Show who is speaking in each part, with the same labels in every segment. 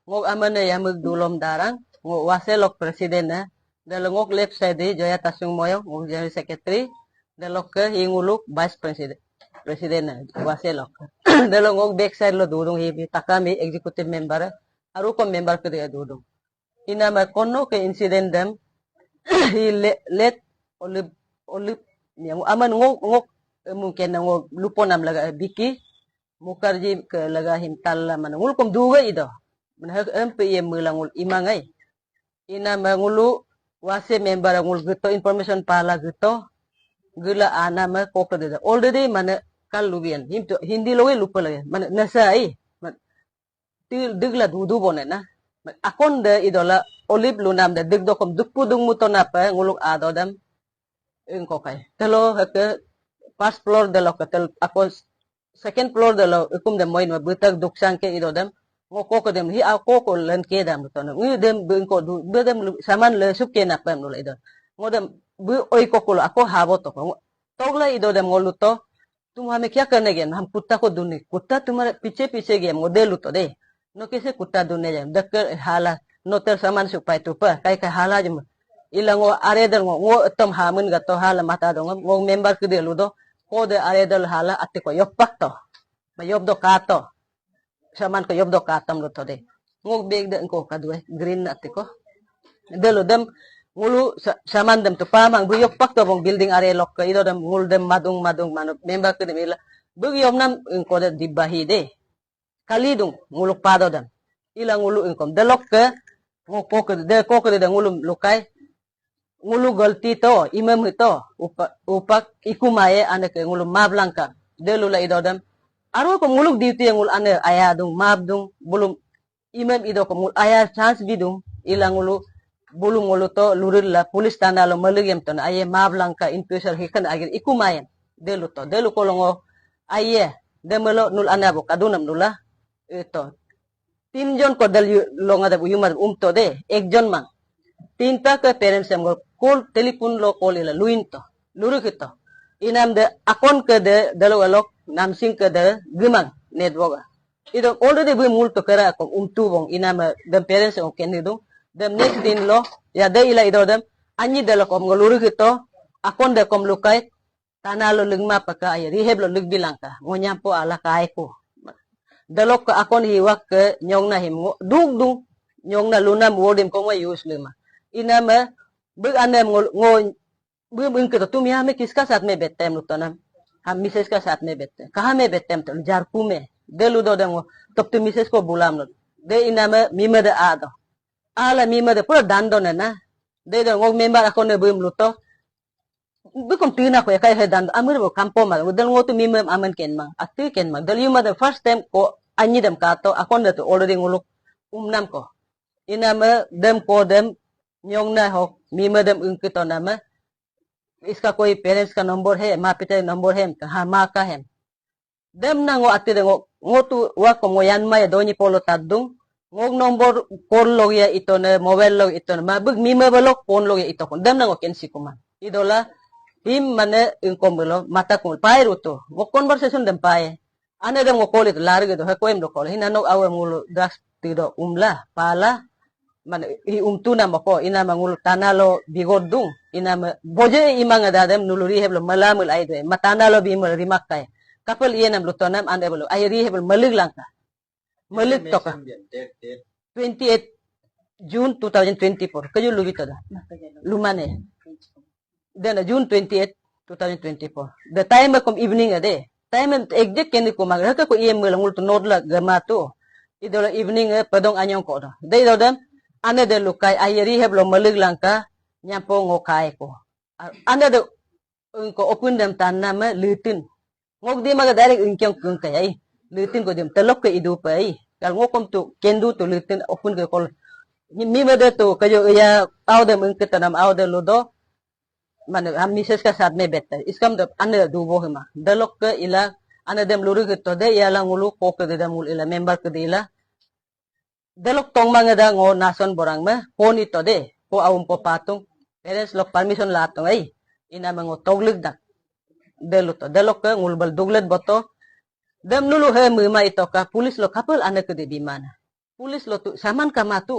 Speaker 1: ngok amane ya mug dulom darang ngok waselok presiden na dalam ngok left side Joya Tasung Moyo ngok general secretary dalok ke hinguluk vice presiden na waselok dalam ngok back side lo dudung hibi takami executive member aru ko member ke dia dudung ina ma kono ke incident dem hi let olip yang aman ngok mungkin ngok lupon am laga biki Mukarji ke laga himtal mana ngul kom duga ido menhak empe ye mulangul imangai ina mangulu wase member ngul gitu information pala gitu gula ana ma kokda da already mana kal lubian hindi lowe lupa lagi mana nasai til digla dudu bonena akon de idola olip lunam da digdo kom dukpu dung muton apa nguluk adodam engko kai telo ke first floor de lokatel akon second floor dalo ikum dem moin ma butak duksang ke idodam ngoko ko dem hi ako ko len ke dam to na ngi dem bu ko du be dem saman le sup ke na pam lo ido ngodam bu oi ko ko ako habo to ko togla idodam ngoluto तुम हमें क्या करने गए हम कुत्ता को ढूंढने कुत्ता तुम्हारे पीछे पीछे गए मोदेलू तो दे नो कैसे कुत्ता ढूंढने जाए दक्कर हाला नो ter saman supaya tu pa kai kai hala jम ilang ngo aredal ngo tom hamun gato hala mata dong ngo member ke de ludo ko de aredal hala ate ko yopak to ma yobdo kato saman ko yobdo katam lo to de ngog beg de ko kadwe green ate ko de lo dem ngulu saman dem to pamang bu yopak to bong building are lok ko ido dem ngul dem madung mano member ke de mila bu yom nam ko de dibahi de kalidung nguluk pado dem ilang ngulu inkom de lok ke ngoko ke de ko ke de ngulum lukai ngulu galti to imam hito upak ikumaye ane ke ngulu mablangka de lula idodam aro ko nguluk duty ngul ane ayadung mabdung bulum imam ido ko ngul aya chance bidung ilang ngulu bulum ngulu to lurilla police tana lo maligem to aye mablangka inpuser hikan agir ikumaye de luto de lu ko longo aye de melo nul anabo kadunam nula ito tinjon ko dal longa da yumar to de ekjon mang tinta ke parents yang call telepon lo call ila luinto luruk ito inam de akon ke de dalo alok namsing ke de gemang network ito already bu mul to kara ko tubong inam de parents yang ken itu de next din lo ya de ila ido dem anyi dalo kom luruk ito akon de kom lukai tanalo lingma paka ay rehab lo lugbilangka ngonyampo ala kai ko dalok ka akon hiwak ke nyong na himo dug nyong na lunam wodim ko use lima inama bug anem ngo bug ke tu miya me kiska sath me betem lutanam ham mises ka sath me betem kaha me betem to jarpu me delu do dengo top tu mises ko bulam lo de inama mima de ado ala mima de pura dando na de do ngog member akon ne bum luto bukom tina ko kay dando amur bo kampo ma udal ngo tu mima aman ken ma atu ken ma dal yuma the first time ko anyi dem kato akon de to already nguluk umnam ko inama dem ko dem nyong na hok mima dem ungkito nama iska koi parents ka number hai ma pita number hem ha ma ka hem dem na ngo ati de ngo tu wa ko ngo yan ma ya doni polo tadung ngog number call log ya ito na mobile log ito na mabug mima balok phone log ya ito kon dem na ngo ken sikuman idola him mane ingkom belo mata kul pai ruto ngo conversation dem pai ane dem ngo call it large do ha ko em do call hinano awe mulo das tido umla pala man hi umtuna mako ina mangul tanalo bigodung ina boje imang adadam nuluri heblo malamul aide matanalo bimul rimakai kapal ienam lutonam ande bolo ay riheblo malig langka malig toka 28 June 2024 kayo lugito da lumane then June 28 2024 the time kom evening ade time exact kendi ko magraka ko iem ngul to nodla gamato idola evening padong anyong ko da dai dodam ane de lukai ayeri heblo malig langka nyampo ngokai ko ane de ko open dem tanama litin ngok di maga direct inkyang kung kay litin ko dem telok ke idu pai kal ngokom tu kendu tu litin open ke kol mi mede tu kayo ya tao dem ung ketanam au de lodo man ham mises ka sat me betta iskam de ane dubo hema delok ke ila ane dem luru ke to de ya la ngulu ko ke de mul ila member ke de ila delok tong mga da ngo nason borang ma poni to de po awum po patung peres lok permission latong ay ina mango toglig dak delo to delok ke ngulbal duglet boto dem nulu he mima ito ka pulis lo kapal anak ke de bimana police लो तू सामान कमा तू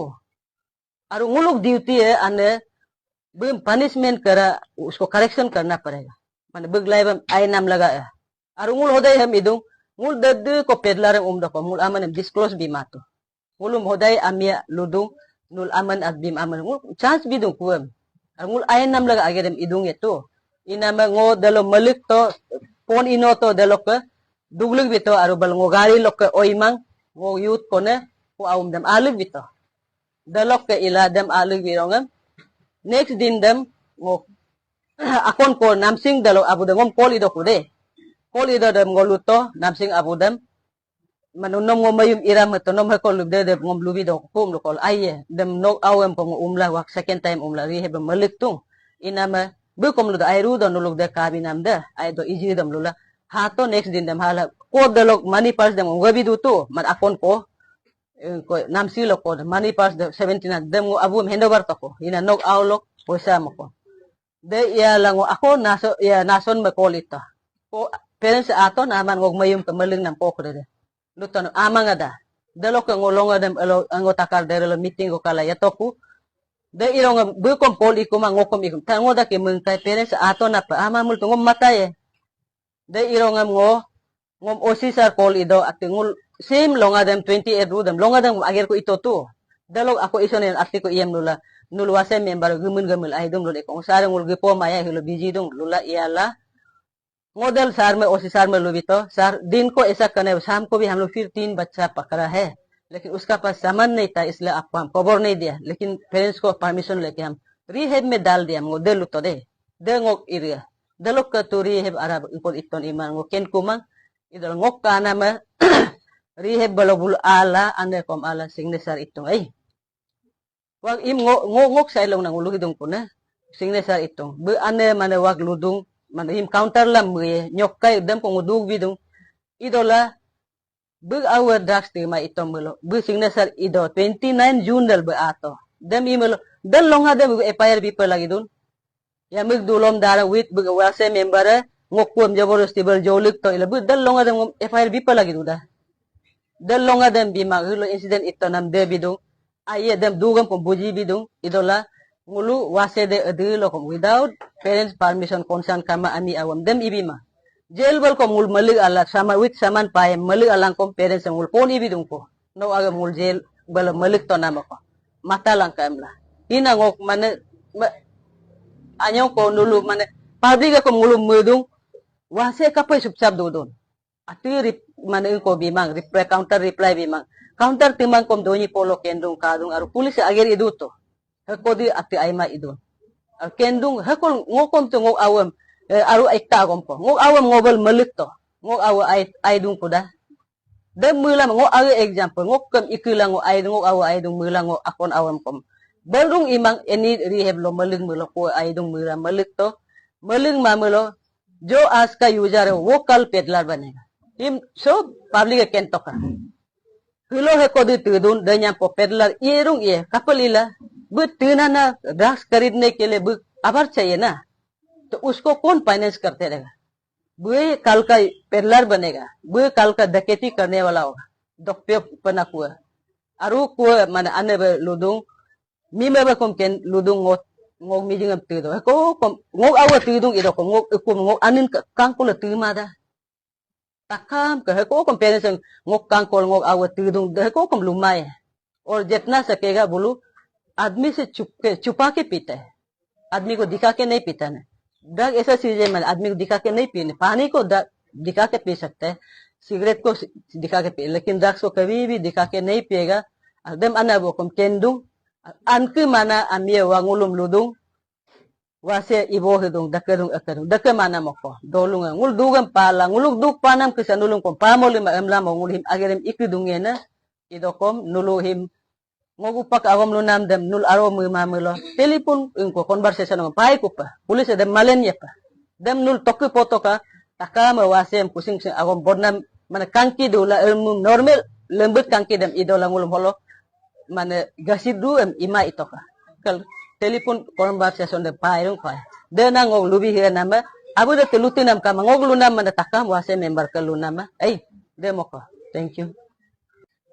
Speaker 1: और उन लोग duty है अने पनिशमेंट करा उसको करेक्शन करना पड़ेगा माने बगलाई बम आई नाम लगा है और उन होदे हम इदुं उन दद को पेडलर दको मुल aman disclose bimato mulum hodai amia ludung nul aman at bim aman mul chance bidung kuem mul ay nam laga agedem idung itu inama ngo dalo malik to pon ino to dalo ke duglug bito aru bal ngo gari lok ke oimang ngo youth kone ko aum dam alug bito dalo ke ila dam alug birongam next din dam ngo akon ko namsing dalo abu dangom kol ido kude kol ido dam ngo luto namsing abu dam manunom ngo mayum iram to nom ko lubde de ngom lubi do kum lo kol aye dem no awem ko umla wak second time umla ri heb malik tung inama bu kom lu da ayru do nuluk de kabinam de ay do iji dam lula ha to next din dem hala ko de lok money pass dem ngabi du tu mat akon ko namsi lo ko money pass de 17 dem ngo abum handover to ko ina nok aw lok poisa mo ko de ya lango ako naso ya nason me kolita ko parents ato naman ngog mayum ka maling nam ko ko de luton amang ada dalo ka ngolong adam ango takar dere meeting ko kala yatoku de irong bu kom poli ko mangokom ikum tango da ke mung kay parents ato na pa ama mul tungom matay de irong ngom osisar call ido at ngul same long adam 20 edudam long adam ager ko ito tu dalo ako isonen ati ko iyam lula nulwase member gumun gamul ay dum lule ko sarang ngul gipo maya hilo biji dum lula iyala model सार में ओसी सार में लोभी तो sir दिन को ऐसा करने शाम को भी हम लोग फिर 3 बच्चा पकड़ा है लेकिन उसका पास सामान नहीं था इसलिए आपको हम खबर नहीं दिया लेकिन पेरेंट्स को परमिशन लेके हम रिहेब में डाल दिया ngो delu to de ngok iria delok ka to rehab arab ipon iton iman ngo ken kumang idol ngok kana ma rehab balobul ala ande kom ala signesar itong ay wag im ngok sa ilong nang uluhidong ko na signesar itong bu ane mane wag ludung mana him counter lam mue nyokai dem ko ngudug bidung idola bug our drugs te ma itom belo bu signature ido 29 June dal be ato dem imelo dal longa dem FIR people lagi dun ya mig dulom dara with bug wase member ngokum jaborosti bel jolik to ila bu dal longa dem FIR people lagi duda dal longa dem bima hulo incident ito nam de bidung aye dem dugam ko buji bidung idola ngulu wase de adilo kom without parents permission consent kama ami awam dem ibima jail bal ko mul malik ala sama with saman pae malik alang kom parents ngul pon ibidung ko no aga mul jail bal malik to nama ko mata lang kamla ina ngok mane anyo ko nulu mane public ko ngulu mudung wase kapoy subsab dodon ati mane ko bimang reply counter reply bimang counter timang kom doni polo kendung kadung aru police ager iduto kodi ati aima idun kendung hakol ngokom to ngok awam aru aikta gom ko ngok awam ngobal malik to ngok awa ay dung kuda dem mula ngok awe example ngok kam ikulang ngok ay ngok awa ay dung mula ngok akon awam kom balung imang eni rehab lo malik mulo ko ay dung mula malik to malik mamulo jo aska user vocal peddler banega him so public ken to ka hilo he kodi tudun danya po peddler yerung ye kapalila ना drugs खरीदने के लिए आभार चाहिए ना तो उसको कौन फाइनेंस करते रहेगा वो कल का पेडलर बनेगा वो कल का डकैती करने वाला होगा दोपे पना कुआ अरु कुआ माने अने लुदुंग मीमे बकम केन लुदुंग ngok mi jingam tu do ko ngok awa tu dung ido ko ngok anin kang ko tu ma da takam ke ko kom parents ngok kang ko ngok awa tu dung de ko kom lumai और जितना सकेगा बोलू आदमी से छुपा के पीता है आदमी को दिखा के नहीं पीता ना ड्रग ऐसा चीज है आदमी को दिखा के नहीं पीने पानी को दिखा के पी सकता है सिगरेट को दिखा के पी लेकिन ड्रग्स को कभी भी दिखा के नहीं पिएगा एकदम अना वो कम केंदुंग anke mana amia wangulum ludung wase ibo hedung dakerung akerung daker mana moko dolung ngul dugam pala nguluk duk panam kesanulung kom pamol ma emla ngulhim agerem ikidungena idokom nuluhim ngogupak awam lunam dem nul aro mamelo telepon ko conversation ng pai ko pa pulis dem malen ya pa dem nul tokku foto ka takama wasem kusing sing awam bodnam mana kangki dula normal lembut kangki dem idola ngulum holo mana gasidu ima ito ka kal telepon conversation dem pai rung pai dena ngog lubi he nama abu de telutinam ka ngog lunam mana takam wase member ka lunam ay demo ko thank you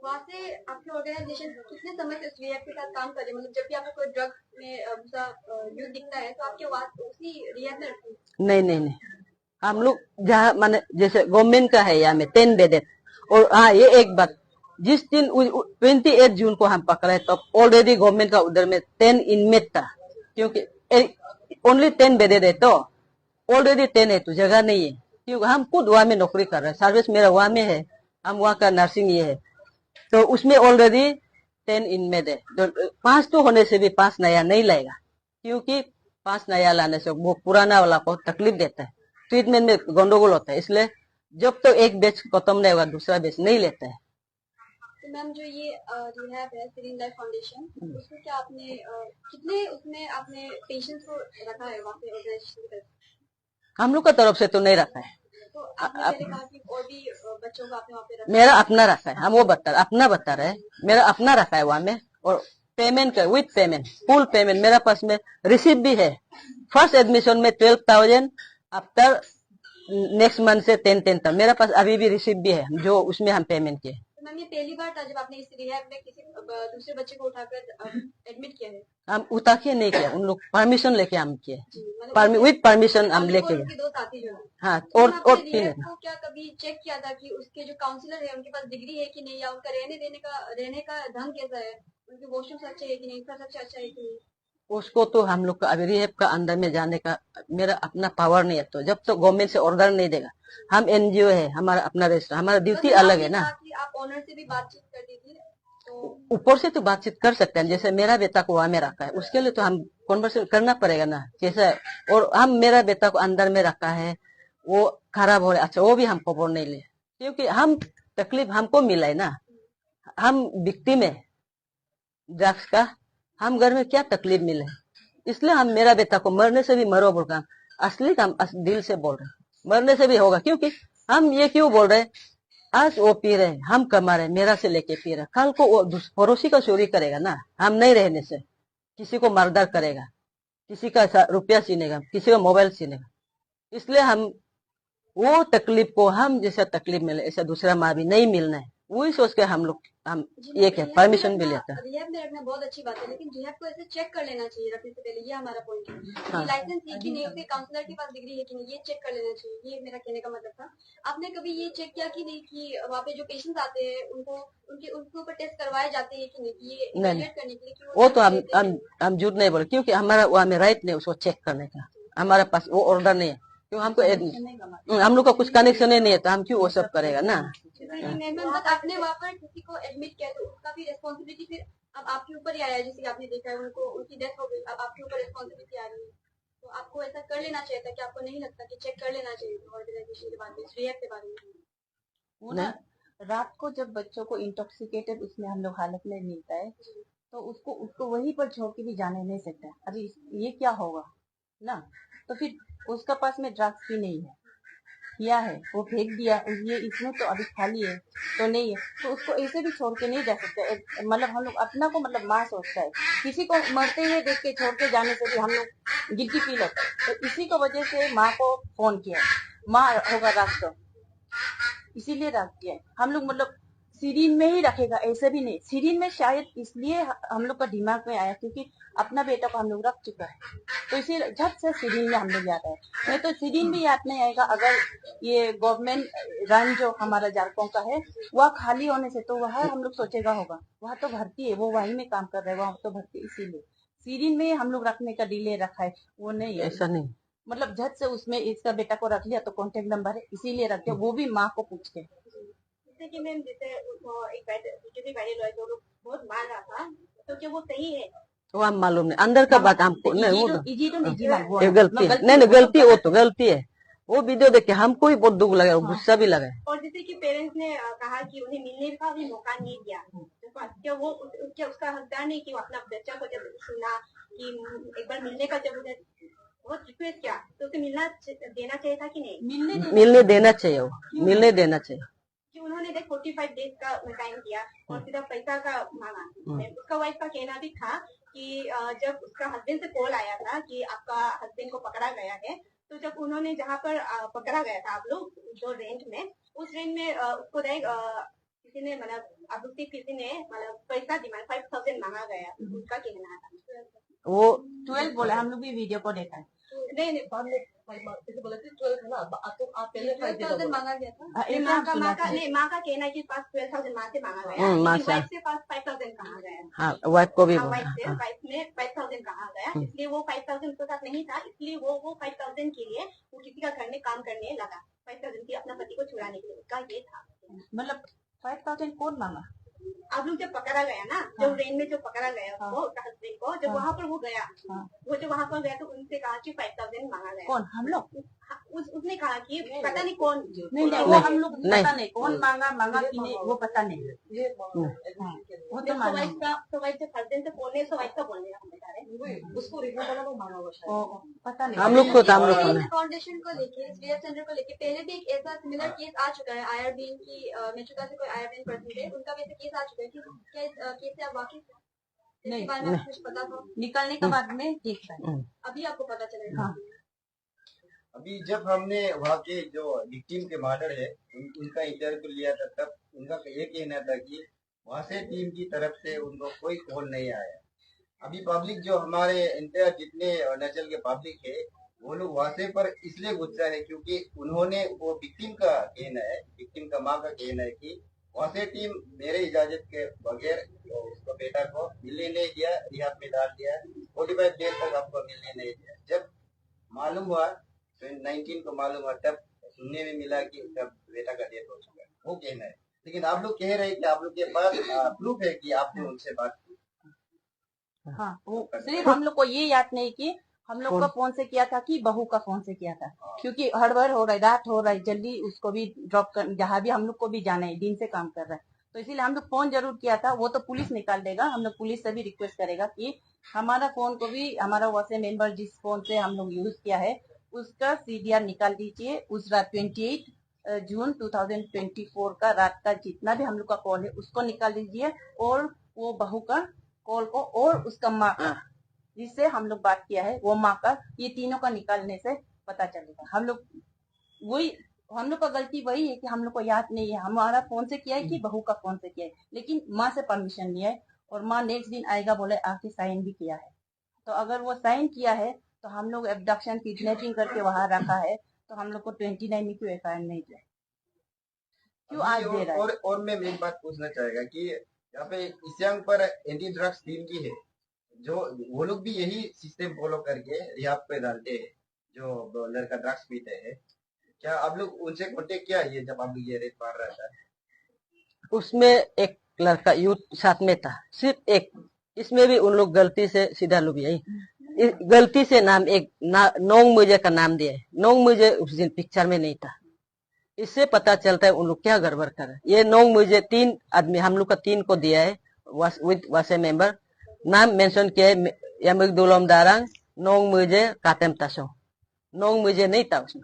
Speaker 2: वहाँ से आपकी organisation कितने समय से उस rehab के साथ काम कर रही है? मतलब जब भी आपको कोई ड्रग में यूज दिखता है तो आपके वहाँ उसी रिहैब में रखती है?
Speaker 1: नहीं नहीं नहीं, हम लोग जहाँ माने जैसे गवर्नमेंट का है यहाँ में 10 बेडेड। और हाँ, ये एक बात, जिस दिन 28 जून को हम पकड़े तो ऑलरेडी गवर्नमेंट का उधर में 10 इनमेट था, क्योंकि ओनली 10 बेडेड है तो ऑलरेडी 10 है तो जगह नहीं है, क्योंकि हम खुद वहाँ में नौकरी कर रहे हैं, सर्विस मेरा वहाँ में है, हम वहाँ का नर्सिंग ये है, तो उसमें ऑलरेडी 10 इनमेट है। तो 5 तो होने से भी 5 नया नहीं लाएगा, क्योंकि 5 नया लाने से वो पुराना वाला को तकलीफ देता है, ट्रीटमेंट में गंडगोल होता है, इसलिए जब तो एक बैच खत्म नहीं होगा दूसरा बैच नहीं लेता है।
Speaker 2: तो मैम जो ये रिहैब है सीरीन लाइफ फाउंडेशन, उसमें क्या आपने कितने उसमें आपने पेशेंट्स को रखा है वहाँ पे ऑर्गेनाइजेशन की तरफ से?
Speaker 1: हम लोग का तरफ से तो नहीं रखा है,
Speaker 2: तो आपने पहले कहा कि और भी बच्चों को आपने वहाँ पे रखा
Speaker 1: मेरा अपना रखा है, हम वो अपना बता रहे हैं, मेरा अपना रखा है वहाँ में, और पेमेंट कर विथ पेमेंट, फुल पेमेंट मेरा पास में रिसीव भी है। फर्स्ट एडमिशन में 12,000, आफ्टर नेक्स्ट मंथ से 10,000 तक मेरा पास अभी भी रिसीव भी है, जो उसमें हम पेमेंट किए।
Speaker 2: तो मैम ये पहली बार था जब आपने इस रिहैब में किसी दूसरे बच्चे को उठाकर एडमिट किया है?
Speaker 1: हम उठा के नहीं किया, उन लोग परमिशन लेके हम किए,
Speaker 2: मतलब
Speaker 1: विथ परमिशन हम लेके
Speaker 2: उनके दो साथी जो है।
Speaker 1: हाँ,
Speaker 2: तो
Speaker 1: और
Speaker 2: आपने
Speaker 1: तीन
Speaker 2: रिहैब को क्या कभी चेक किया था कि उसके जो काउंसलर है उनके पास डिग्री है कि नहीं, या उनका रहने का ढंग कैसा है, उनके वॉशरूम अच्छे है कि नहीं, इंफ्रास्ट्रक्चर अच्छा है कि नहीं?
Speaker 1: उसको तो हम लोग का अभी रिहैब का अंदर में जाने का मेरा अपना पावर नहीं है, तो जब तो गवर्नमेंट से ऑर्डर नहीं देगा, हम एनजीओ है, हमारा अपना रजिस्टर, हमारा ड्यूटी अलग है ना।
Speaker 2: आप ऑनर से भी बातचीत कर दी थी तो?
Speaker 1: ऊपर से तो बातचीत कर सकते हैं, जैसे मेरा बेटा को वहां में रखा है, उसके लिए तो हम कॉन्वर्सेशन करना पड़ेगा ना कैसा है, और हम मेरा बेटा को अंदर में रखा है, वो खराब हो रहा है, अच्छा वो भी हम खबर नहीं ले, क्योंकि हम तकलीफ हमको मिला है ना, हम विक्टिम है ड्रग्स का, हम घर में क्या तकलीफ मिले, इसलिए हम मेरा बेटा को मरने से भी मरो बोल कर असली काम दिल से बोल रहे, मरने से भी होगा, क्योंकि हम ये क्यों बोल रहे, आज वो पी रहे, हम कमा रहे, मेरा से लेके पी रहे, कल को वो पड़ोसी का चोरी करेगा ना, हम नहीं रहने से किसी को मर्डर करेगा, किसी का रुपया छीनेगा, किसी का मोबाइल छीनेगा, इसलिए हम वो तकलीफ को हम जैसा तकलीफ मिले ऐसा दूसरा माँ भी नहीं मिलना है, वही सोच के हम लोग हम ये क्या परमिशन भी लेता है।
Speaker 2: रिहैब में रखना बहुत अच्छी बात है, लेकिन रिहैब को ऐसे चेक कर लेना चाहिए रखने से पहले, ये हमारा पॉइंट है।
Speaker 1: हाँ।
Speaker 2: लाइसेंस है कि नहीं, उसके काउंसलर के पास डिग्री है कि नहीं, ये चेक कर लेना चाहिए, ये मेरा कहने का मतलब था। आपने कभी ये चेक किया कि नहीं कि वहाँ पे जो पेशेंट्स आते हैं उनको उनके ऊपर टेस्ट करवाए जाते हैं कि नहीं, कि ये इवैल्यूएट करने के लिए कि
Speaker 1: वो तो हम झूठ नहीं बोले, क्योंकि हमारा वहाँ में राइट नहीं उसको चेक करने का, हमारे पास वो ऑर्डर नहीं है, क्यों हमको हम लोग का कुछ कनेक्शन ही नहीं है, तो हम क्यों वो सब करेगा ना।
Speaker 2: आपने वहाँ पर किसी को एडमिट किया तो उसका भी रेस्पॉन्सिबिलिटी फिर अब आपके ऊपर ही आया है, जैसे आपने देखा है उनको उनकी डेथ हो गई, अब आपके ऊपर रेस्पॉन्सिबिलिटी आ रही है, तो आपको ऐसा कर लेना चाहिए था कि आपको नहीं लगता कि चेक कर लेना चाहिए ऑर्गेनाइजेशन के बारे में, रिहैब के बारे में?
Speaker 3: वो ना रात को जब बच्चों को इंटॉक्सिकेटेड उसमें हम लोग हालत में मिलता है तो उसको उसको वहीं पर छोड़ के भी जाने नहीं सकता, अरे ये क्या होगा ना, तो फिर उसका पास में ड्रग्स भी नहीं है, किया है वो फेंक दिया, ये इसमें तो अभी खाली है तो नहीं है, तो उसको ऐसे भी छोड़ के नहीं जा सकते, मतलब हम लोग अपना को मतलब माँ सोचता है, किसी को मरते हुए देख के छोड़ के जाने से भी हम लोग गिल्टी फील होता है, तो इसी को वजह से माँ को फोन किया, माँ होगा रख दो, इसीलिए रख दिया है हम लोग, मतलब सीरीन में ही रखेगा ऐसे भी नहीं, सीरीन में शायद इसलिए हम लोग का दिमाग में आया क्योंकि अपना बेटा को हम लोग रख चुका है, तो इसी झट से सीरीन में हम लोग याद आए, नहीं तो सीरीन भी याद नहीं आएगा अगर ये गवर्नमेंट रन जो हमारा झारखंड का है वह खाली होने से, तो वह हम लोग सोचेगा होगा वहाँ तो भर्ती है, वो वहीं में काम कर रहे हैं, वहाँ तो भर्ती, इसीलिए सीरीन में हम लोग रखने का डिले रखा है, वो नहीं है
Speaker 1: ऐसा नहीं,
Speaker 3: मतलब झट से उसमें इसका बेटा को रख लिया तो कॉन्टेक्ट नंबर है इसीलिए रख दिया, वो भी माँ को पूछ के।
Speaker 2: जैसे कि मैम जैसे एक वायरल हुआ जो बहुत मार रहा था, तो क्या वो सही है?
Speaker 1: वो हम मालूम नहीं, अंदर का बात हमको नहीं, वो
Speaker 3: तो
Speaker 1: गलती है, नहीं गलती, वो तो गलती है, वो वीडियो देख के हमको ही बहुत दुख लगा, गुस्सा भी लगा।
Speaker 2: और जैसे कि पेरेंट्स ने कहा कि उन्हें मिलने का भी मौका नहीं दिया, तो क्या वो उसका हकदार नहीं कि वो अपना बच्चा को जब सुना कि एक बार मिलने का, जब उन्हें बहुत रिक्वेस्ट किया तो उसे मिलना देना चाहिए था कि नहीं?
Speaker 1: मिलने देना चाहिए, वो मिलने देना चाहिए
Speaker 2: कि उन्होंने 45 डेज का टाइम दिया और सिर्फ पैसा का मांगा, उसका वाइफ का कहना भी था कि जब उसका हस्बैंड से कॉल आया था कि आपका हस्बैंड को पकड़ा गया है, तो जब उन्होंने जहाँ पर पकड़ा गया था आप लोग जो रेंज में, उस रेंज में उसको किसी किसी ने मतलब अब उससे किसी ने मतलब पैसा डिमांड 5000 मांगा गया, उनका कहना था।
Speaker 1: वो
Speaker 3: 12 बोले, हम लोग भी वीडियो को देखा है।
Speaker 2: नहीं नहीं,
Speaker 4: बाद में इसे बोला कि 12 था ना, तो आप पहले 5 देगा
Speaker 2: 12,000
Speaker 4: बोला।
Speaker 2: मांगा गया था।
Speaker 3: हाँ,
Speaker 2: माँ का
Speaker 3: सुना था।
Speaker 2: नहीं, माँ का कहना है कि पास 12,000 माँ से मांगा गया,
Speaker 1: माँ
Speaker 2: लेकिन
Speaker 1: से।
Speaker 2: वाइफ से पास 5,000 कहा गया।
Speaker 1: हाँ वाइफ को भी
Speaker 2: हाँ,
Speaker 1: बोला।
Speaker 2: वाइफ से
Speaker 1: हाँ।
Speaker 2: वाइफ ने 5,000 कहा गया, इसलिए वो 5,000 उसके साथ नहीं था, इसलिए वो 5,000 के लिए वो किसी का घर में काम करने लगा, 5,000 की अपना पति को छुड़ाने के लिए, उसका ये था।
Speaker 3: मतलब 5000 कौन मांगा?
Speaker 2: आप लोग जब पकड़ा गया ना, जब रेन में जो पकड़ा गया उसको, उसका हस्बैंड को, जब वहाँ पर वो गया, वो जब वहाँ पर गया तो उनसे कहा कि 5,000 मांगा गया।
Speaker 3: कौन? हम लोग?
Speaker 2: उसने कहा कि पता नहीं कौन,
Speaker 3: नहीं नहीं, वो हम लोग पता नहीं कौन मांगा कि नहीं, वो पता नहीं।
Speaker 4: ये
Speaker 3: वो तो मालूम है।
Speaker 2: तो वाइफ जब हस्बैंड से बोलने तो वाइफ का बोलने हम बता रहे,
Speaker 4: उसको रिपोर्ट वाला लोग मांगा होगा शायद।
Speaker 3: ओ, पता नहीं।
Speaker 1: हम लोग को नहीं।
Speaker 2: फाउंडेशन को लेके, वीर चंद्र को लेके पहले भी एक ऐसा सिमिलर केस आ चुका है, आईआरबीएन की मेचुका से कोई आईआरबीएन पर्सन थे, उनका भी ऐसा केस आ चुका है कि क्या इस केस से आप वाकिफ हैं? इसके बारे में आपको कुछ पता था?
Speaker 3: निकलने के बाद में ठीक है,
Speaker 2: अभी आपको पता चलेगा।
Speaker 3: हाँ।
Speaker 5: अभी जब हमने वहाँ के जो विक्टिम के मर्डर है उनका इंटरव्यू लिया था, तब उनका ये कहना था कि वहाँ से टीम की तरफ से उनको कोई कॉल नहीं आया। अभी पब्लिक जो हमारे इंडिया जितने अरुणाचल के पब्लिक है वो लोग वहाँ से पर इसलिए गुस्सा है क्योंकि उन्होंने वो विक्टिम का कहना है, विक्टिम का माँ का कहना है कि वहाँ से टीम मेरे इजाजत के बगैर उसको बेटा को मिलने नहीं दिया, रिहाब में डाल दिया, 45 डेज तक आपको मिलने नहीं दिया। जब मालूम हुआ 19 को मालूम हुआ, तब सुनने में मिला कि उसका बेटा का डेथ हो चुका है, वो कहना है। लेकिन आप लोग कह रहे हैं कि आप लोग के पास प्रूफ है कि आपने उनसे बात की।
Speaker 3: हाँ, वो सिर्फ हम लोग को ये याद नहीं कि हम लोग का फोन से किया था कि बहू का फोन से किया था, क्योंकि हड़बड़ हो रहा है, रात हो रहा है, जल्दी उसको भी ड्रॉप कर, जहाँ भी हम लोग को भी जाना है, दिन से काम कर रहा है, तो इसीलिए हम लोग फोन जरूर किया था। वो तो पुलिस निकाल देगा, हम लोग पुलिस से भी रिक्वेस्ट करेगा कि हमारा फोन को भी, हमारा व्हाट्सएप मेंबर जिस फोन से हम लोग यूज किया है उसका सीडीआर निकाल दीजिए। उस रात 28 जून 2024 का रात का जितना भी हम लोग का कॉल है उसको निकाल दीजिए, और वो बहू का कॉल को और उसका माँ का जिससे हम लोग बात किया है वो माँ का, ये तीनों का निकालने से पता चलेगा। हम लोग का गलती वही है कि हम लोग को याद नहीं है हमारा फोन से किया है कि बहू का फोन से किया है, लेकिन माँ से परमिशन लिया है, और माँ नेक्स्ट दिन आएगा बोले आके साइन भी किया है। तो अगर वो साइन किया है तो हम लोग एब्डक्शन किडनैपिंग करके वहां रखा है, तो हम लोग को 29 में क्यों एफआईआर नहीं दिया, क्यों आज दे रहा है?
Speaker 5: और मैं एक बात पूछना चाहेगा कि यहाँ पे इस्यांग पर एंटी ड्रग्स टीम की है, जो वो लोग भी यही सिस्टम फॉलो करके रिहाब पे डालते हैं जो लड़का ड्रग्स पीते हैं। क्या आप लोग उनसे कांटेक्ट किया ये जब आप लोग ये रेट मार रहा था?
Speaker 1: उसमें एक लड़का यूथ साथ में था, सिर्फ एक, इसमें भी उन लोग गलती से सीधा लोग यही गलती से नाम एक नोंग मुझे का नाम दिया है। नोंग मुझे उस दिन पिक्चर में नहीं था, इससे पता चलता है उन लोग क्या गड़बड़ कर रहे हैं। ये नोंग मुझे 3 आदमी हम लोग का 3 को दिया है विद वासे मेंबर, नाम मेंशन किया है यमिक दुलोम दारांग, नोंग मुझे कातेम तासो। नोंग मुझे नहीं था उसमें,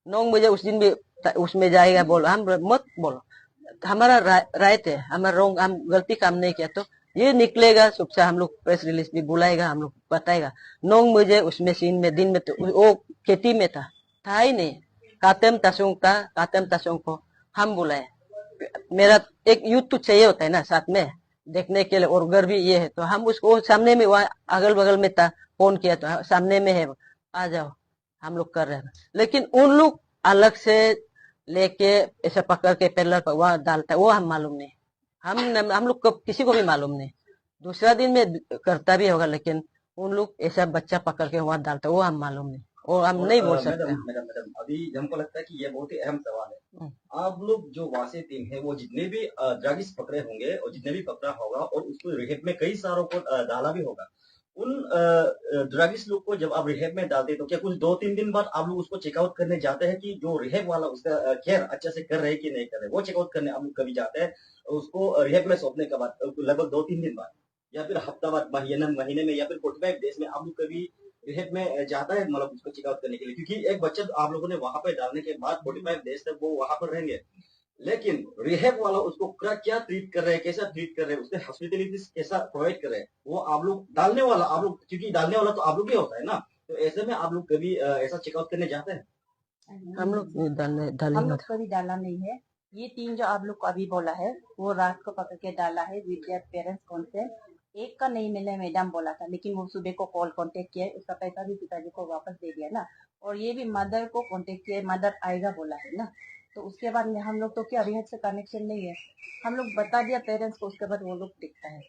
Speaker 1: नोंग मुझे उस दिन भी उसमें जाएगा बोलो, हम मत बोलो, हमारा राइट है, हमारा रोंग, हम गलती काम नहीं किया तो ये निकलेगा सबसे, हम लोग प्रेस रिलीज भी बुलाएगा, हम लोग बताएगा। नोंग मुझे उसमें सीन में दिन में तो वो खेती में था ही नहीं। कातेम तासुंग था, कातेम तासुंग को हम बुलाए, मेरा एक यूथ तो चाहिए होता है ना साथ में देखने के लिए, और घर भी ये है, तो हम उसको सामने में वहाँ अगल बगल में था, फोन किया तो सामने में है, आ जाओ हम लोग कर रहे हैं। लेकिन उन लोग अलग से लेके ऐसे पकड़ के पेलर पर वहां डालता है, वो हम मालूम नहीं, हम लोग को किसी को भी मालूम नहीं। दूसरा दिन में करता भी होगा, लेकिन उन लोग ऐसा बच्चा पकड़ के वहां डालता है वो हम मालूम नहीं, और हम नहीं बोल सकते।
Speaker 5: मैडम अभी हमको लगता है कि ये बहुत ही अहम सवाल है। आप लोग जो वासे टीम है वो जितने भी ड्रग्स पकड़े होंगे और जितने भी पकड़ा होगा और उसको रिहेब में कई सारों को डाला भी होगा, उन ड्रग्स लोग को जब आप रिहेब में डालते हैं तो क्या कुछ 2-3 दिन बाद आप लोग उसको चेकआउट करने जाते हैं कि जो रिहेब वाला उसका केयर अच्छे से कर रहे हैं कि नहीं कर रहे, वो चेकआउट करने आप लोग कभी जाते हैं उसको रिहेब में सौंपने के बाद लगभग 2-3 दिन बाद, या फिर हफ्ता बाद, महीने में, या फिर 45 डेज में आप लोग कभी रिहेब में जाता है मतलब उसको चेकआउट करने के लिए? क्योंकि एक बच्चा आप लोगों ने वहां पे डालने के बाद 45 डेज तक वो वहां पर रहेंगे, लेकिन रिहेब वाला उसको क्या ट्रीट कर रहे हैं, कैसा ट्रीट कर रहे हैं, उसके हॉस्पिटलिटीज कैसा प्रोवाइड कर रहे हैं, वो आप लोग डालने वाला, आप लोग क्योंकि डालने वाला तो आप लोग ही होता है ना, तो ऐसे में आप लोग कभी ऐसा चेकआउट करने जाते हैं?
Speaker 1: हम लोग
Speaker 3: हम लोग कभी डाला नहीं है, ये 3 जो आप लोग को अभी बोला है वो रात को पकड़ के डाला है विद देयर पेरेंट्स कॉन्सेंट। एक का नहीं मिला मैडम बोला था, लेकिन वो सुबह को कॉल कांटेक्ट किया है, उसका पैसा भी पिताजी को वापस दे दिया ना। और ये भी मदर को कांटेक्ट किया है, मदर आएगा बोला है ना। तो उसके बाद में हम लोग तो क्या रिहर्स से कनेक्शन नहीं है, हम लोग बता दिया पेरेंट्स को, उसके बाद वो लोग देखता है।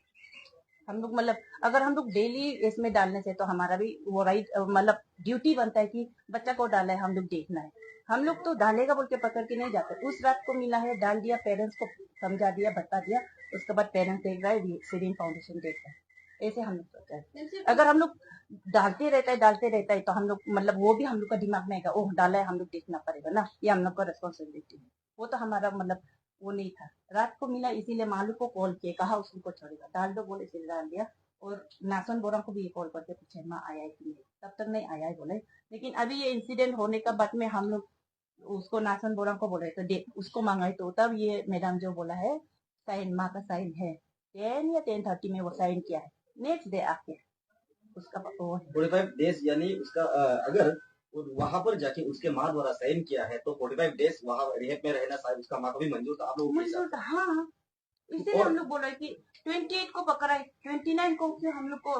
Speaker 3: हम लोग मतलब अगर हम लोग डेली इसमें डालने से तो हमारा भी वो राइट मतलब ड्यूटी बनता है कि बच्चा को डाला है हम लोग देखना है। हम लोग तो डालेगा बोल के पकड़ के नहीं जाते। उस रात को मिला है, डाल दिया, पेरेंट्स को समझा दिया, बता दिया, उसके बाद पेरेंट्स देख रहा है, सीरीन फाउंडेशन देख रहा है। ऐसे हम लोग सोचा है। अगर हम लोग डालते रहता है तो हम लोग मतलब वो भी हम लोग का दिमाग में आएगा, ओह डाला है हम लोग देखना पड़ेगा ना, ये हम लोग का रिस्पॉन्सिबिलिटी है। वो तो हमारा मतलब वो नहीं था। रात को मिला इसीलिए मालू को कॉल किए, कहा उसको छोड़ेगा, डाल दो बोले, इसीलिए डाल दिया। और नासन बोरा को भी कॉल करके पूछे माँ आया है कि नहीं, तब तक नहीं आया है बोले। लेकिन अभी ये इंसिडेंट होने का बाद में हम लोग उसको नासन बोरा को बोले तो उसको मांगा है, तो तब ये मैडम जो बोला है साइन माँ का साइन है 10 या 10:30 में वो साइन किया है। नेक्स्ट डे आके उसका वो है
Speaker 5: 45 डेज यानी उसका अगर वहां पर जाके उसके माँ द्वारा साइन किया है तो 45 डेज वहां रिहैब में रहना शायद उसका माँ को भी मंजूर था। आप लोग
Speaker 3: मंजूर था, हाँ। इसीलिए हम लोग बोल रहे कि 28 को पकड़ा है, 29 को क्यों हम लोग को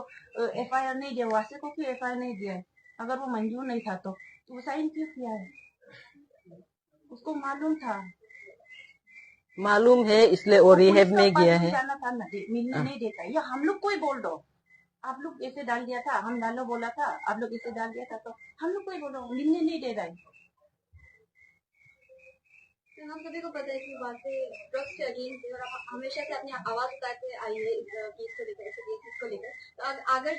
Speaker 3: FIR नहीं दिया, वासे को क्यों FIR नहीं दिया है? अगर वो मंजूर नहीं था तो वो साइन क्यों किया है? उसको मालूम था,
Speaker 1: मालूम है इसलिए वो रिहैब में गया है।
Speaker 3: जाना था ना, मिलने नहीं देता। या हम लोग को ही बोल दो, आप लोग ऐसे डाल दिया था, हम डालो बोला था, आप लोग ऐसे डाल दिया था, तो हम लोग को ही बोलो, मिलने नहीं दे रहा है।
Speaker 2: तो हम सभी को पता है कि बात ड्रग्स के अगेंस्ट है और आप हमेशा से अपनी आवाज उठाते आई है इस केस को लेकर, इस केस को लेकर। तो अगर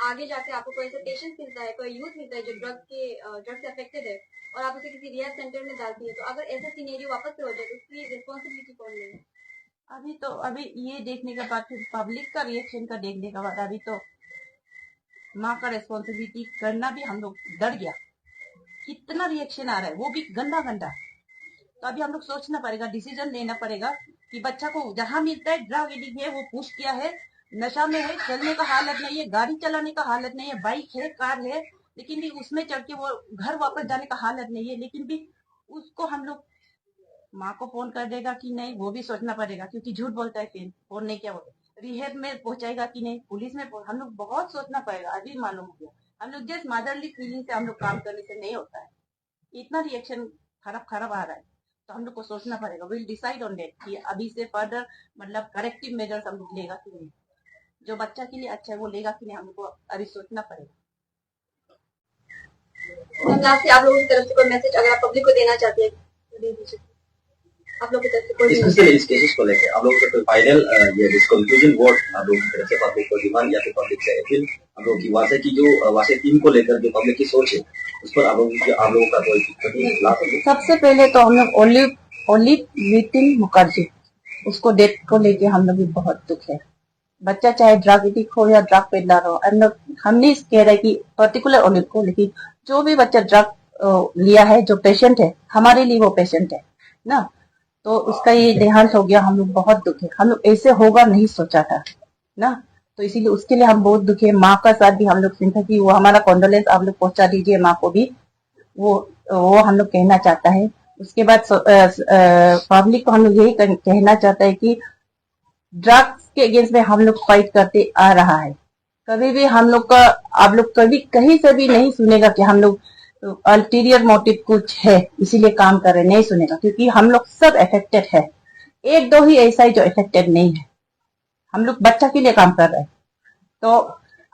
Speaker 2: आगे जाके आपको कोई ऐसा पेशेंट मिलता है, कोई यूथ मिलता है जो ड्रग्स से अफेक्टेड है और आप उसे किसी रिहैब सेंटर में डालती है, तो अगर ऐसा सिनेरियो वापस से हो जाए तो उसकी रिस्पॉन्सिबिलिटी कौन लेगा?
Speaker 3: अभी ये देखने के बाद, फिर पब्लिक का रिएक्शन का देखने के बाद, अभी तो माँ का रिस्पॉन्सिबिलिटी करना भी हम लोग डर गया। कितना रिएक्शन आ रहा है, वो भी गंदा गंदा। तो अभी हम लोग सोचना पड़ेगा, डिसीजन लेना पड़ेगा कि बच्चा को जहाँ मिलता है ड्रग एडिक्ट है, वो पुश किया है, नशा में है, चलने का हालत नहीं है, गाड़ी चलाने का हालत नहीं है, बाइक है, कार है, लेकिन भी उसमें चढ़ के वो घर वापस जाने का हालत नहीं है, लेकिन भी उसको हम लोग माँ को फोन कर देगा कि नहीं, वो भी सोचना पड़ेगा, क्योंकि झूठ बोलता है, फिर फोन नहीं किया बोलता, रिहैब में पहुंचाएगा कि नहीं, पुलिस में हम लोग बहुत सोचना पड़ेगा। अभी मालूम हो गया, हम लोग जस्ट मदरली फीलिंग से हम लोग काम करने से नहीं होता है। इतना रिएक्शन खराब आ रहा है, तो हम लोग को सोचना पड़ेगा। विल डिसाइड ऑन डेट कि अभी से फर्दर मतलब करेक्टिव मेजर्स हम लोग लेगा कि नहीं, जो बच्चा के लिए अच्छा है वो लेगा कि नहीं, हम लोग को अभी सोचना पड़ेगा।
Speaker 2: लास्ट आप लोगों की तरफ से कोई मैसेज अगर आप पब्लिक को देना चाहते हैं तो दे दीजिए। आप लोग की तरफ से कोई
Speaker 5: स्पेशली इस केसेस को लेकर आप लोगों से कोई फाइनल ये डिस्कंक्लूजन वर्ड आप लोगों की तरफ से पब्लिक को डिमांड या फिर पब्लिक से अपील, आप लोगों की वासे की जो वासे टीम को लेकर जो पब्लिक की सोच है उस पर आप लोगों का कोई
Speaker 3: सबसे पहले तो हम लोग ओनली नितिन मुखर्जी, उसको डेथ को लेके हम लोग भी बहुत दुख है। बच्चा चाहे ड्रग एडिक्ट हो या ड्रग पेडलर हो, हम नहीं कह रहे कि पर्टिकुलर ओलिव को, लेकिन जो भी बच्चा ड्रग लिया है, जो पेशेंट है, हमारे लिए वो पेशेंट है ना, तो उसका ये देहांत हो गया, हम लोग बहुत दुख है। हम लोग ऐसे होगा नहीं सोचा था ना, तो इसीलिए उसके लिए हम बहुत दुखी है। माँ का साथ भी हम लोग सिंपैथी, वो हमारा कॉन्डोलेंस आप लोग पहुंचा दीजिए माँ को भी, वो हम लोग कहना चाहता है। उसके बाद पब्लिक को हम लोग यही कहना चाहता है कि ड्रग्स के अगेंस्ट में हम लोग फाइट करते आ रहा है। कभी भी हम लोग का, आप लोग कभी कहीं से भी नहीं सुनेगा कि हम लोग अल्टीरियर मोटिव कुछ है इसीलिए काम कर रहे, नहीं सुनेगा, क्योंकि हम लोग सब अफेक्टेड है। एक दो ही ऐसा है जो अफेक्टेड नहीं है, हम लोग बच्चा के लिए काम कर रहे हैं। तो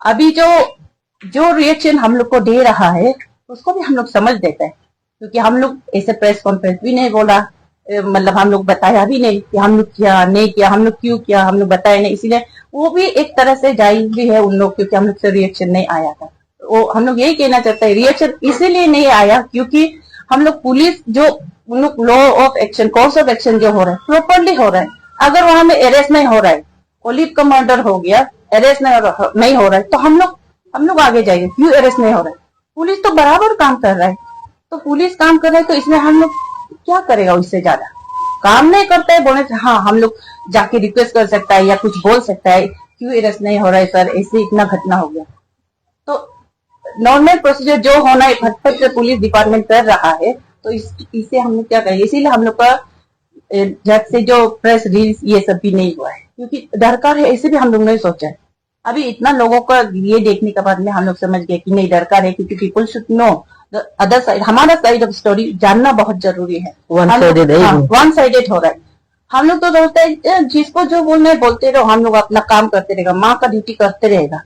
Speaker 3: अभी जो रिएक्शन हम लोग को दे रहा है उसको भी हम लोग समझ देते हैं, क्योंकि हम लोग ऐसे प्रेस कॉन्फ्रेंस भी नहीं बोला, मतलब हम लोग बताया भी नहीं कि हम लोग किया नहीं किया, हम लोग क्यों किया, हम लोग बताया नहीं, इसीलिए वो भी एक तरह से जायज भी है उन लोग, क्योंकि हम लोग से रिएक्शन नहीं आया था। वो हम लोग यही कहना चाहते हैं, रिएक्शन इसीलिए नहीं आया क्योंकि हम लोग पुलिस जो उन लोग law of action, course of action जो हो रहा है प्रॉपरली हो रहा है। अगर वहां में अरेस्ट नहीं हो रहा है, ओलिव का मर्डर हो गया, अरेस्ट नहीं हो रहा है, तो हम लोग आगे जाएंगे, क्यों अरेस्ट नहीं हो रहा है? पुलिस तो बराबर काम कर रहा है, तो पुलिस काम कर रहा है, तो इसमें हम लोग क्या करेगा? उससे ज्यादा काम नहीं करता है बोलने से, हाँ हम लोग जाके रिक्वेस्ट कर सकता है या कुछ बोल सकता है, क्यों अरेस्ट नहीं हो रहा है सर, ऐसे इतना घटना हो गया। तो नॉर्मल प्रोसीजर जो होना है फटफट से पुलिस डिपार्टमेंट कर रहा है, तो इसे हम लोग क्या करेंगे? इसीलिए हम लोग का झट से जो प्रेस रिलीज ये सब भी नहीं हुआ है, क्योंकि दरकार है ऐसे भी हम लोग नहीं सोचा है। अभी इतना लोगों का ये देखने के बाद में हम लोग समझ गए कि नहीं दरकार है, क्योंकि people should know the other side, हमारा साइड ऑफ स्टोरी जानना बहुत जरूरी है।
Speaker 1: One-sided है।
Speaker 3: वन साइडेड हो रहा है। हम लोग तो सोचते हैं जिसको जो बोलना है बोलते रहो, हम लोग अपना काम करते रहेगा, माँ का ड्यूटी करते रहेगा,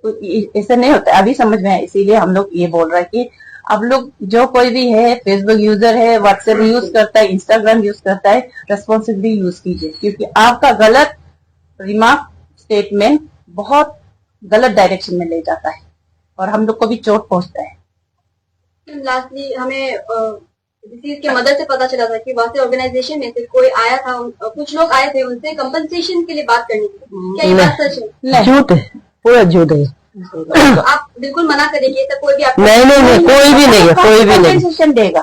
Speaker 3: तो ऐसा नहीं होता। अभी समझ में है, इसीलिए हम लोग ये बोल रहे हैं कि अब लोग जो कोई भी है, फेसबुक यूजर है, व्हाट्सएप यूज करता है, इंस्टाग्राम यूज करता है, रेस्पॉन्सिबिलिटी यूज कीजिए, क्योंकि आपका गलत रिमार्क स्टेटमेंट बहुत गलत डायरेक्शन में ले जाता है और हम लोग को भी चोट पहुंचता है।
Speaker 2: लास्टली हमें डिसीज के मदद से पता चला था कि वासे ऑर्गेनाइजेशन में से कोई आया था, कुछ लोग आए थे उनसे कंपनसेशन के लिए बात करनी थी। क्या ये बात सच है?
Speaker 1: झूठ है, पूरा झूठ है।
Speaker 2: तो आप बिल्कुल मना करेंगे, ऐसा कोई भी आपको
Speaker 1: नहीं नहीं नहीं, कोई भी नहीं है, कोई भी नहीं।
Speaker 3: कंपनसेशन देगा,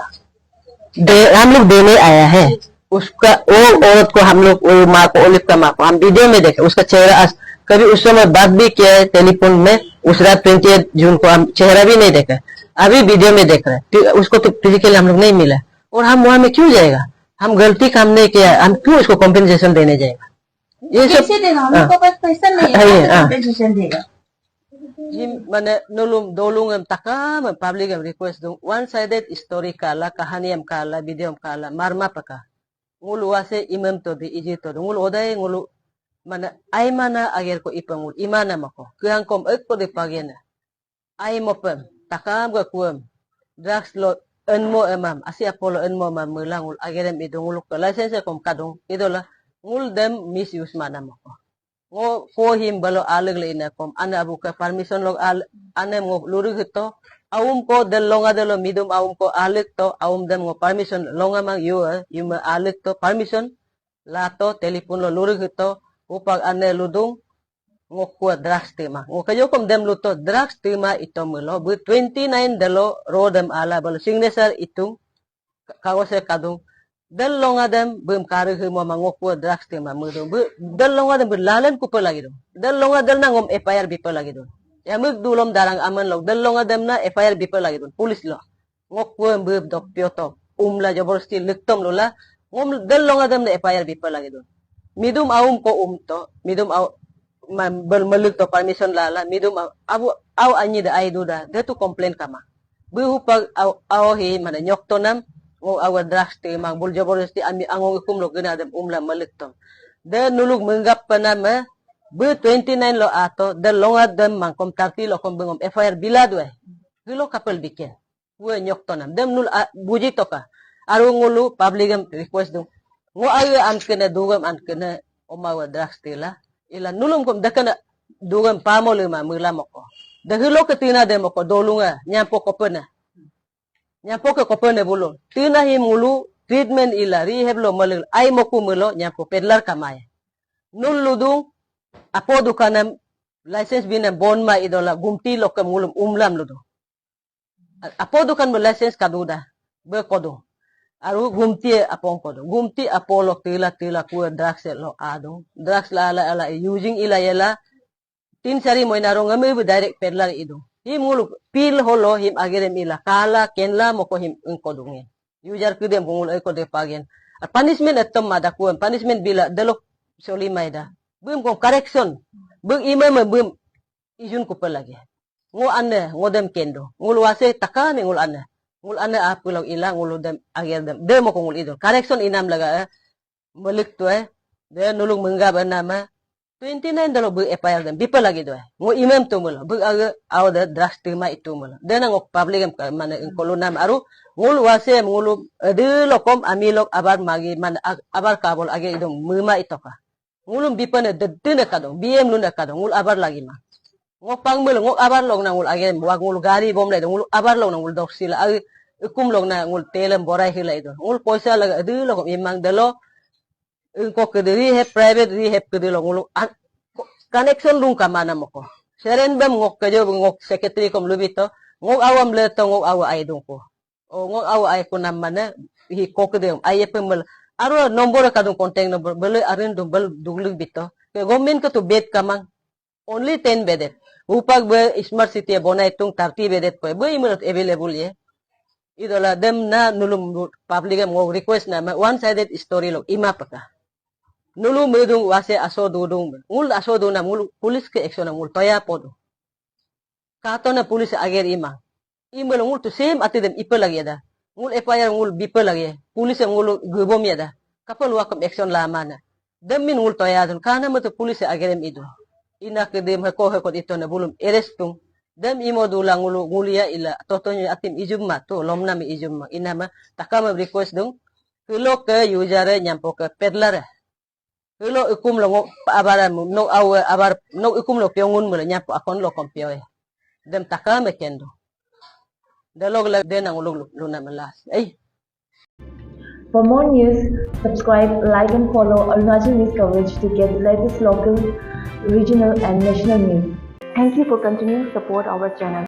Speaker 1: हम लोग देने आया है उसका, वो औरत को हम लोग, वो माँ को, ओलिव का माँ को हम वीडियो में देखे, उसका चेहरा कभी उस समय बात भी किया है टेलीफोन में। उस रात 28 जून को हम चेहरा भी नहीं देखा, अभी वीडियो में देख रहे हैं। उसको तो फिजिकली हम लोग नहीं मिला, और हम वहां में क्यों जाएगा? हम गलती काम नहीं किया, हम क्यों उसको कॉम्पेंसेशन देने जाएगा? ये सब
Speaker 3: कैसे देगा? हम लोग के पास पैसा नहीं है, कंपनसेशन देगा।
Speaker 1: Mana nulung dolung em takam public em request dong one sided story kala kahani em kala video em kala marma paka ngulu wase imam to di iji to ngulu odai ngulu mana ai mana ager ko ipangul imana mako kuang kom ek ko de pagena ai mopem takam ga kuam drugs lot enmo emam asi apolo enmo mam mulangul ager em idongul ko license kom kadong idola ngul dem misuse mana mako ngo ko him balo aleg le ina kom ana buka permission log ane ngo luru hito awum ko del longa delo midum awum ko aleg to awum dem ngo permission longa mang you ma aleg to permission lato telepon lo luru hito upag ane ludung ngo ko drugs tema ngo kayo kom dem luto drugs tema ito mulo bu 29 delo rodem ala balo signature itung kawase kadung dal longa dem bum kare hu mo mangokwa drugs te ma mudo dal longa dem lalan ku pa lagi do dal longa dal na ngom FIR bi pa lagi do ya mug dulom darang aman log dal longa dem na FIR bi pa lagi do pulis lo ngokwa bu dok pyoto umla jaborsti liktom lola ngom dal longa dem na FIR bi pa lagi do midum awum ko to midum aw bal maluk to permission lala midum aw anyi da ay do da de to complain kama bu hu pag aw hi mana nyok to nam ngo awa drugs te mang buljaboresti ami angong ikum lo ganadam umla maliktom de nulug menggap panama bu 29 lo ato de longa dem mang kom tarti lo kom bengom FIR bilad we gilo kapel bikin we nyok tonam dem nul buji toka aru ngulu publicam request dong ngo ayo an kena dugam an kena omawa drugs te la ila nulum kom dakana dugam pamol ma mula moko de gilo ketina dem ko dolunga nyampo ko pena nyapo ke kopene bulo tina hi mulu treatment ila rehab lo malil ai moku mulo nyapo pedlar kamaya nul ludung apo dukanam license bina bonma idola gumti lo ke mulum umlam ludu apo dukan mo license kaduda be kodo aru gumti apong kodo gumti apolo tila ku drugs lo ado drugs la ala using ila yela tin sari mo inaro ngame direct pedlar ido him ngulu pil holo him agerem ila kala kenla mo ko him kodungin ujar kudem ngulu ko de pagen punishment atom madakuan punishment bila delok solimaida bum ko correction bum imam bum ijun ko palagi ngo ane ngodem kendo ngulu wase takan ngulu ane apulaw ila ngulu dem ager dem ko ngulu idol correction inam laga balik to de nulung menggab nama 29 dalo bu FIR dem bipa lagi do ngo imam to mulo bu aga aw da drugs tema itu mulo de na ngo public am mana in kolonam aru ngul wase ngulu de lokom amilok abar magi man abar kabol age idong muma itoka ngulum bipa ne de na kadong bm luna kadong ngul abar lagi ma ngo pang mulo ngo abar log na ngul age wag ngul gari bom le ngul abar log na ngul dok sila ag kum log na ngul telem borai hila idong ngul poisa laga de lokom imang dalo ko kediri he private rehab kedilo ngulu connection lung kamana mo ko seren bam ngok kayo ngok secretary kom lubito ngok awam leto ngok awa ay dong ko o ngok awa ay ko naman na hi ko kedem ay pemel aro nomor ka dong contact number bele arin dong bel duglig bito ke gomen ko to bet kamang only 10 bedet upag be smart city bona itong 30 bedet ko be imot available ye Idola dem na nulum public mo request na one sided story lo ima paka. Nulu medung wase aso dudung ngul aso do na ngul pulis ke action na ngul toya podo. Kato na pulis ager ima. Ima lo ngul to same ati dem ipa lagi ada. Ngul FIR ngul bipa lagi. Pulis ngul gubom yada. Kapal wakom action lama na. Dem min ngul toya dun kana mo to pulis agerem ido. Ina ke dem heko ito na bulum erestung. Dem imo dulang ngulia ila totonyo atim ijumma to lomna mi ijumma inama takama request dung kulo ke user nyampo ke peddler kulo ikum lo abara no abar no ikum lo pyongun mula nyampo akon lo kompio dem takama kendo dalog la denang ulug luna malas
Speaker 6: For more news, subscribe, like and follow Arunachal News coverage to get the latest local, regional and national news. Thank you for continuing to support our channel.